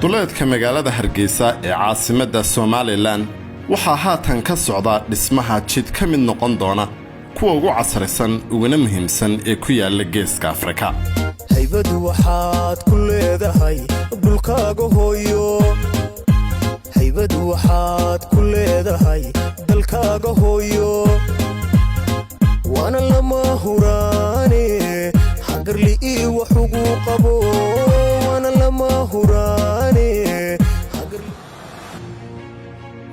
duleedka magaalada Hargeysa ee caasimadda Somaliland waxaa haatan ka socda dhismaha jid ka mid noqon doona kuwa ugu casrisan uguna muhiimsan ee ku yaala Geeska Afrika. haybadu waxaad ku leedahay dhulkaaga hooyo haybadu waxaad ku leedahay dalkaaga hooyo waana lama huraane hagarli iyo wax ugu qabo waana lama huraane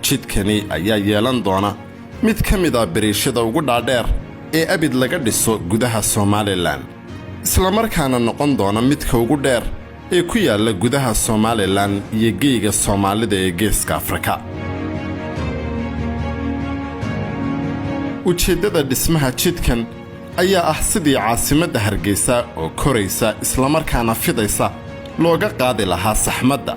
jidkani ayaa yeelan doona mid ka mid ah bariishada ugu dhaadheer ee abid laga dhiso gudaha Somaliland isla markaana noqon doona midka ugu dheer ee ku yaala gudaha Somaliland iyo geeyiga Soomaalida ee Geeska Afrika. ujeedada dhismaha jidkan ayaa ah sidii caasimadda Hargeysa oo koraysa isla markaana fidaysa looga qaadi lahaa saxmadda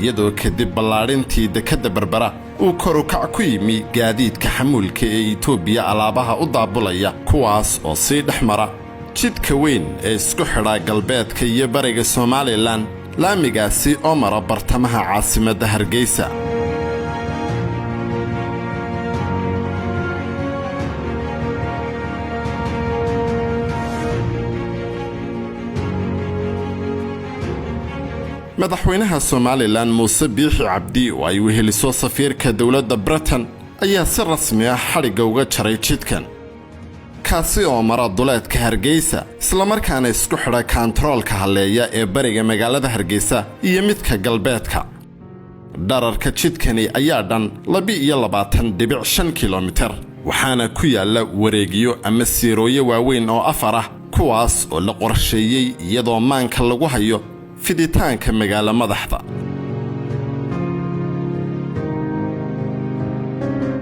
iyadoo kadib ballaarintii dekadda Berbera uu kor u kac ku yimi gaadiidka xamuulka ee Itoobiya alaabaha u daabulaya kuwaas oo sii dhexmara jidka weyn ee isku xidha galbeedka iyo bariga Somaliland laamigaasi oo mara bartamaha caasimadda Hargeysa. madaxweynaha Somaliland Muuse Biixi Cabdi oo ay weheliso safiirka dawladda Britain ayaa si rasmi ah xariga uga jaray jidkan kaasi oo mara duleedka Hargeysa isla markaana isku xidha kantaroolka haleeya ee bariga magaalada Hargeysa iyo midka galbeedka. dhararka jidkani ayaa dhan 22.5 kilomitir waxaana ku yaala wareegiyo ama siirooyo waaweyn oo afar ah kuwaas oo la qorsheeyay iyadoo maanka lagu hayo fiditaanka magaala madaxda.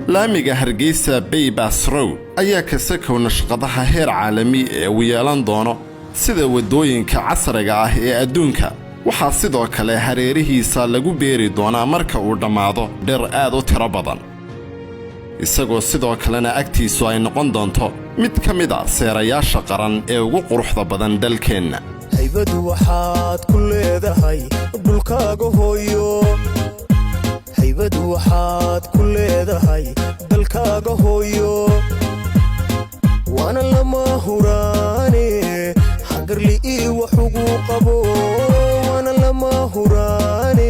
laamiga Hargeysa Bypass Road ayaa ka sakow nashqadaha heer caalami ee uu yeelan doono sida wadooyinka casriga ah ee adduunka waxaa sidoo kale hareerihiisa lagu beeri doonaa marka uu dhammaado dhir aad u tiro badan isagoo sidoo kalena agtiisu ay noqon doonto mid ka mid ah seerayaasha qaran ee ugu quruxda badan dalkeenna. haybadu waxaad ku leedahay dhulkaaga hooyo haybadu waxaad ku leedahay dalkaaga hooyo waana lama huraane hagarli iyo wax ugu qabo waana lama huraane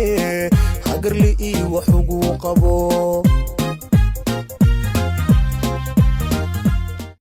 hagarli iyo wax ugu qabo